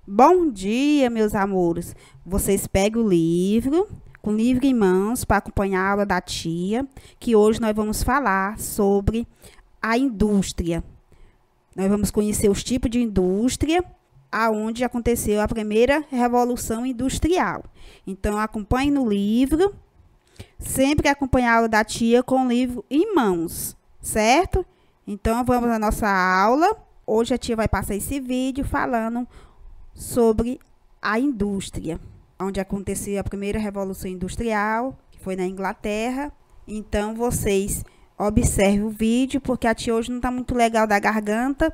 Bom dia, meus amores. Vocês pegam com o livro em mãos para acompanhar a aula da tia, que hoje nós vamos falar sobre a indústria. Nós vamos conhecer os tipos de indústria, aonde aconteceu a primeira revolução industrial. Então, acompanhe no livro, sempre acompanhar a aula da tia com o livro em mãos, certo? Então, vamos à nossa aula. Hoje a tia vai passar esse vídeo falando sobre a indústria, onde aconteceu a primeira revolução industrial, que foi na Inglaterra. Então, vocês observem o vídeo, porque a tia hoje não está muito legal da garganta.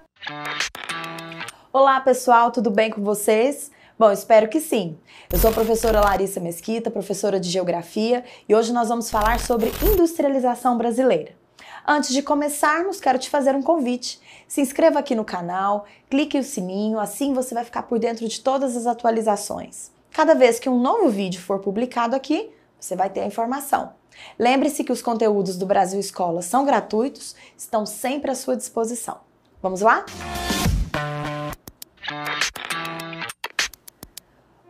Olá, pessoal, tudo bem com vocês? Bom, espero que sim. Eu sou a professora Larissa Mesquita, professora de Geografia, e hoje nós vamos falar sobre industrialização brasileira. Antes de começarmos, quero te fazer um convite. Se inscreva aqui no canal, clique no sininho, assim você vai ficar por dentro de todas as atualizações. Cada vez que um novo vídeo for publicado aqui, você vai ter a informação. Lembre-se que os conteúdos do Brasil Escola são gratuitos, estão sempre à sua disposição. Vamos lá?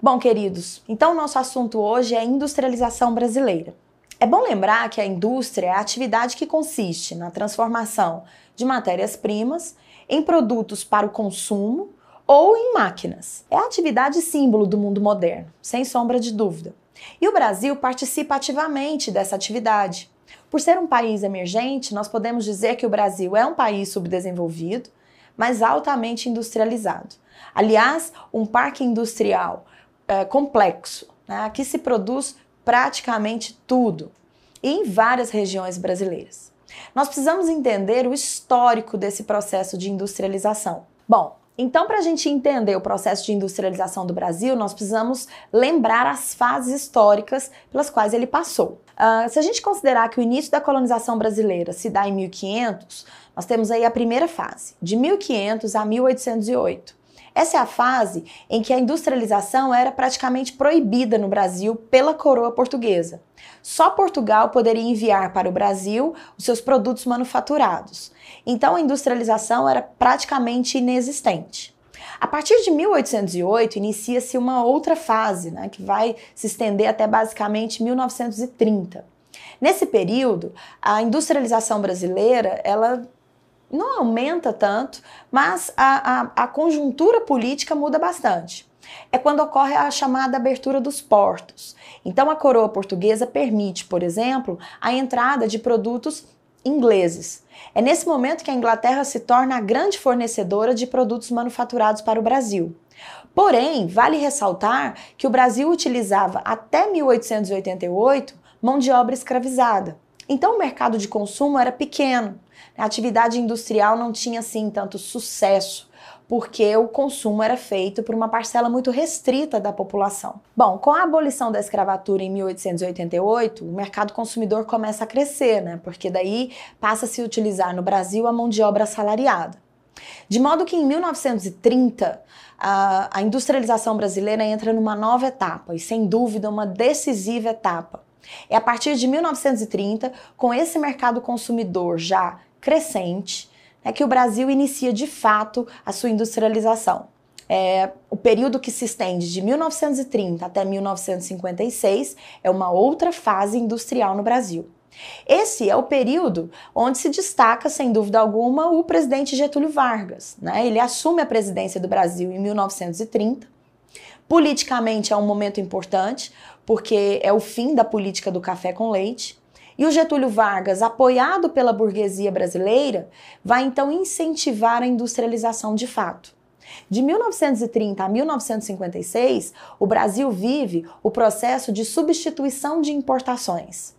Bom, queridos, então o nosso assunto hoje é a industrialização brasileira. É bom lembrar que a indústria é a atividade que consiste na transformação de matérias-primas em produtos para o consumo ou em máquinas. É a atividade símbolo do mundo moderno, sem sombra de dúvida. E o Brasil participa ativamente dessa atividade. Por ser um país emergente, nós podemos dizer que o Brasil é um país subdesenvolvido, mas altamente industrializado. Aliás, um parque industrial complexo, né? Aqui se produz praticamente tudo, e em várias regiões brasileiras. Nós precisamos entender o histórico desse processo de industrialização. Bom, então para a gente entender o processo de industrialização do Brasil, nós precisamos lembrar as fases históricas pelas quais ele passou. Se a gente considerar que o início da colonização brasileira se dá em 1500, nós temos aí a primeira fase, de 1500 a 1808. Essa é a fase em que a industrialização era praticamente proibida no Brasil pela coroa portuguesa. Só Portugal poderia enviar para o Brasil os seus produtos manufaturados. Então a industrialização era praticamente inexistente. A partir de 1808 inicia-se uma outra fase, né, que vai se estender até basicamente 1930. Nesse período, a industrialização brasileira, ela não aumenta tanto, mas a conjuntura política muda bastante. É quando ocorre a chamada abertura dos portos. Então a coroa portuguesa permite, por exemplo, a entrada de produtos ingleses. É nesse momento que a Inglaterra se torna a grande fornecedora de produtos manufaturados para o Brasil. Porém, vale ressaltar que o Brasil utilizava até 1888 mão de obra escravizada. Então o mercado de consumo era pequeno. A atividade industrial não tinha assim tanto sucesso, porque o consumo era feito por uma parcela muito restrita da população. Bom, com a abolição da escravatura em 1888, o mercado consumidor começa a crescer, né? Porque daí passa a se utilizar no Brasil a mão de obra assalariada. De modo que em 1930, a industrialização brasileira entra numa nova etapa, e sem dúvida uma decisiva etapa. É a partir de 1930, com esse mercado consumidor já crescente, é que o Brasil inicia de fato a sua industrialização. O período que se estende de 1930 até 1956 é uma outra fase industrial no Brasil. Esse é o período onde se destaca, sem dúvida alguma, o presidente Getúlio Vargas, né? Ele assume a presidência do Brasil em 1930. Politicamente é um momento importante, porque é o fim da política do café com leite. E o Getúlio Vargas, apoiado pela burguesia brasileira, vai então incentivar a industrialização de fato. De 1930 a 1956, o Brasil vive o processo de substituição de importações,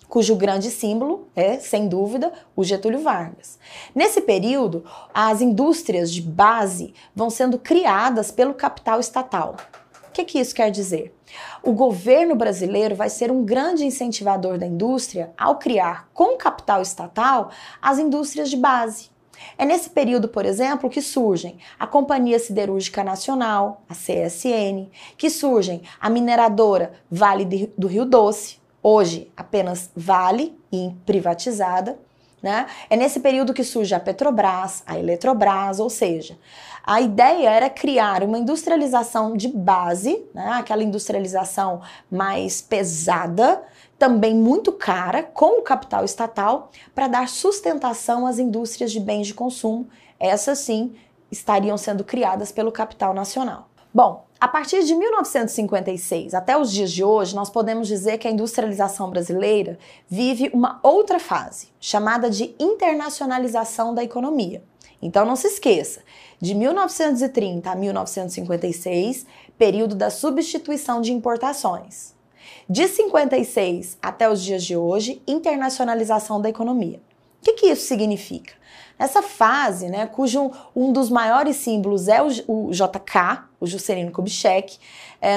cujo grande símbolo é, sem dúvida, o Getúlio Vargas. Nesse período, as indústrias de base vão sendo criadas pelo capital estatal. O que isso quer dizer? O governo brasileiro vai ser um grande incentivador da indústria ao criar, com capital estatal, as indústrias de base. É nesse período, por exemplo, que surgem a Companhia Siderúrgica Nacional, a CSN, que surgem a mineradora Vale do Rio Doce, hoje apenas Vale e privatizada, né? É nesse período que surge a Petrobras, a Eletrobras, ou seja, a ideia era criar uma industrialização de base, né? Aquela industrialização mais pesada, também muito cara, com o capital estatal, para dar sustentação às indústrias de bens de consumo. Essas sim estariam sendo criadas pelo capital nacional. Bom, a partir de 1956 até os dias de hoje, nós podemos dizer que a industrialização brasileira vive uma outra fase, chamada de internacionalização da economia. Então não se esqueça, de 1930 a 1956, período da substituição de importações. De 56 até os dias de hoje, internacionalização da economia. O que isso significa? Nessa fase, né, cujo um dos maiores símbolos é o JK, o Juscelino Kubitschek,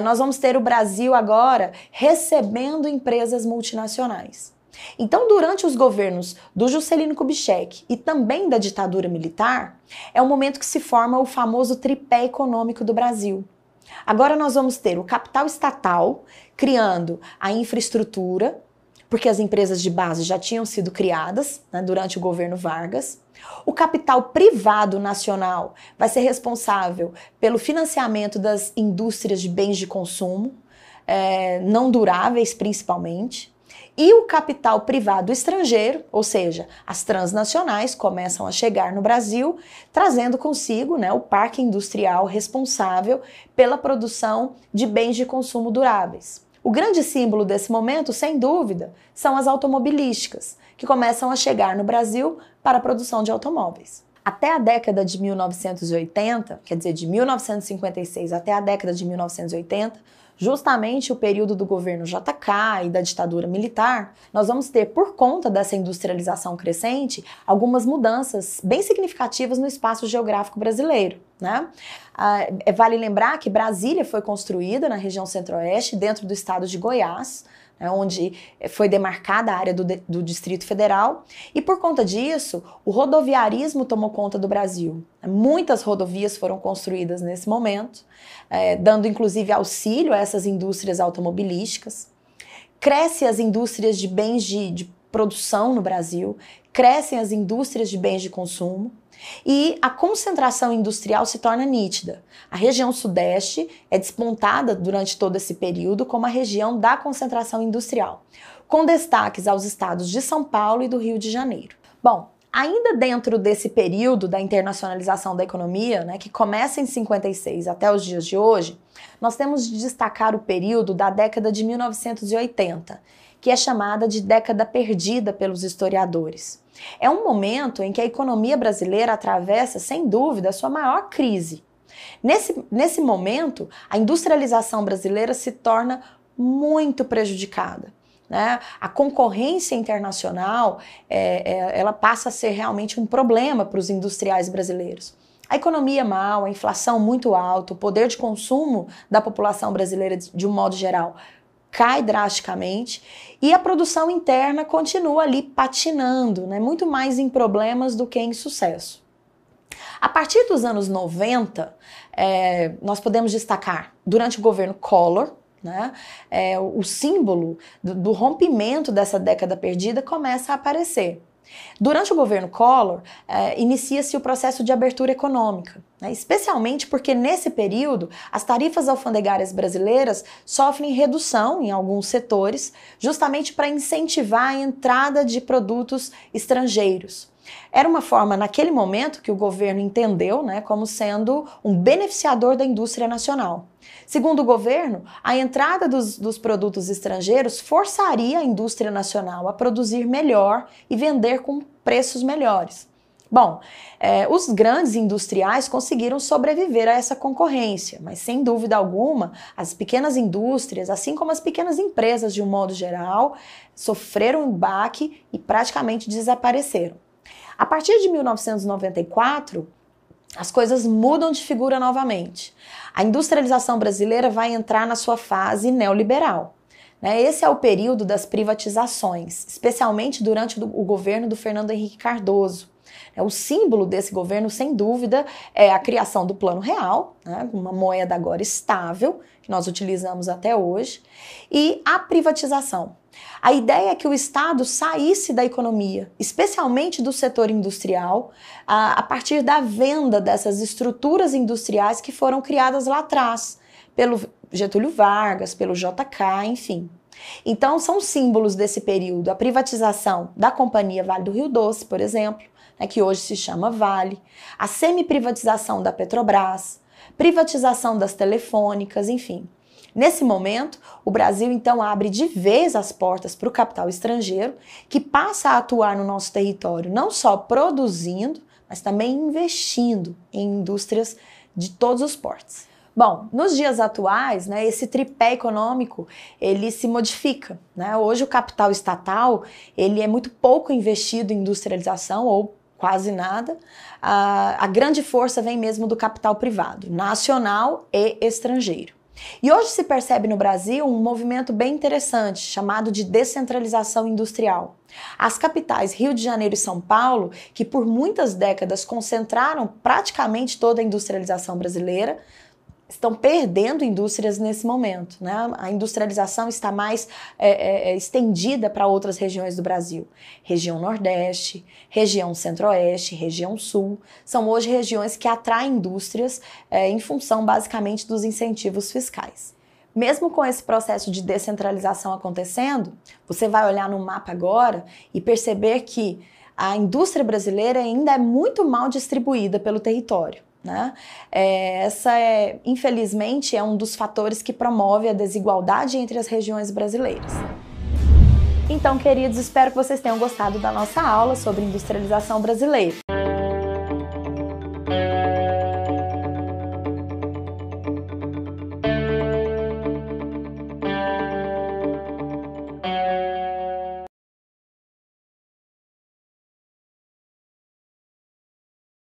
nós vamos ter o Brasil agora recebendo empresas multinacionais. Então, durante os governos do Juscelino Kubitschek e também da ditadura militar, é o momento que se forma o famoso tripé econômico do Brasil. Agora nós vamos ter o capital estatal criando a infraestrutura, porque as empresas de base já tinham sido criadas, né, durante o governo Vargas. O capital privado nacional vai ser responsável pelo financiamento das indústrias de bens de consumo, não duráveis principalmente. E o capital privado estrangeiro, ou seja, as transnacionais, começam a chegar no Brasil, trazendo consigo, né, o parque industrial responsável pela produção de bens de consumo duráveis. O grande símbolo desse momento, sem dúvida, são as automobilísticas, que começam a chegar no Brasil para a produção de automóveis. Até a década de 1980, quer dizer, de 1956 até a década de 1980, justamente o período do governo JK e da ditadura militar, nós vamos ter, por conta dessa industrialização crescente, algumas mudanças bem significativas no espaço geográfico brasileiro, né? Vale lembrar que Brasília foi construída na região centro-oeste, dentro do estado de Goiás, onde foi demarcada a área do Distrito Federal, e por conta disso, o rodoviarismo tomou conta do Brasil. Muitas rodovias foram construídas nesse momento, dando inclusive auxílio a essas indústrias automobilísticas. Crescem as indústrias de bens de produção no Brasil, crescem as indústrias de bens de consumo, e a concentração industrial se torna nítida. A região sudeste é despontada durante todo esse período como a região da concentração industrial, com destaques aos estados de São Paulo e do Rio de Janeiro. Bom, ainda dentro desse período da internacionalização da economia, né, que começa em 56 até os dias de hoje, nós temos de destacar o período da década de 1980, que é chamada de década perdida pelos historiadores. É um momento em que a economia brasileira atravessa, sem dúvida, a sua maior crise. Nesse momento, a industrialização brasileira se torna muito prejudicada, né? A concorrência internacional ela passa a ser realmente um problema para os industriais brasileiros. A economia mal, a inflação muito alta, o poder de consumo da população brasileira, de um modo geral, cai drasticamente e a produção interna continua ali patinando, né? Muito mais em problemas do que em sucesso. A partir dos anos 90, nós podemos destacar, durante o governo Collor, né, o símbolo do rompimento dessa década perdida começa a aparecer. Durante o governo Collor, inicia-se o processo de abertura econômica, né, especialmente porque nesse período as tarifas alfandegárias brasileiras sofrem redução em alguns setores, justamente para incentivar a entrada de produtos estrangeiros. Era uma forma, naquele momento, que o governo entendeu, né, como sendo um beneficiador da indústria nacional. Segundo o governo, a entrada dos produtos estrangeiros forçaria a indústria nacional a produzir melhor e vender com preços melhores. Bom, os grandes industriais conseguiram sobreviver a essa concorrência, mas sem dúvida alguma, as pequenas indústrias, assim como as pequenas empresas de um modo geral, sofreram um baque e praticamente desapareceram. A partir de 1994, as coisas mudam de figura novamente. A industrialização brasileira vai entrar na sua fase neoliberal. Esse é o período das privatizações, especialmente durante o governo do Fernando Henrique Cardoso. O símbolo desse governo, sem dúvida, é a criação do Plano Real, né, uma moeda agora estável, que nós utilizamos até hoje, e a privatização. A ideia é que o Estado saísse da economia, especialmente do setor industrial, a partir da venda dessas estruturas industriais que foram criadas lá atrás, pelo Getúlio Vargas, pelo JK, enfim. Então, são símbolos desse período a privatização da Companhia Vale do Rio Doce, por exemplo, né, que hoje se chama Vale, a semi-privatização da Petrobras, privatização das telefônicas, enfim. Nesse momento, o Brasil então abre de vez as portas para o capital estrangeiro, que passa a atuar no nosso território, não só produzindo, mas também investindo em indústrias de todos os portes. Bom, nos dias atuais, né, esse tripé econômico, ele se modifica, né? Hoje o capital estatal, ele é muito pouco investido em industrialização, ou quase nada. A grande força vem mesmo do capital privado, nacional e estrangeiro. E hoje se percebe no Brasil um movimento bem interessante, chamado de descentralização industrial. As capitais Rio de Janeiro e São Paulo, que por muitas décadas concentraram praticamente toda a industrialização brasileira, estão perdendo indústrias nesse momento, né? A industrialização está mais estendida para outras regiões do Brasil. Região Nordeste, região Centro-Oeste, região Sul, são hoje regiões que atraem indústrias em função basicamente dos incentivos fiscais. Mesmo com esse processo de descentralização acontecendo, você vai olhar no mapa agora e perceber que a indústria brasileira ainda é muito mal distribuída pelo território. Né? Infelizmente, é um dos fatores que promove a desigualdade entre as regiões brasileiras. Então, queridos, espero que vocês tenham gostado da nossa aula sobre industrialização brasileira.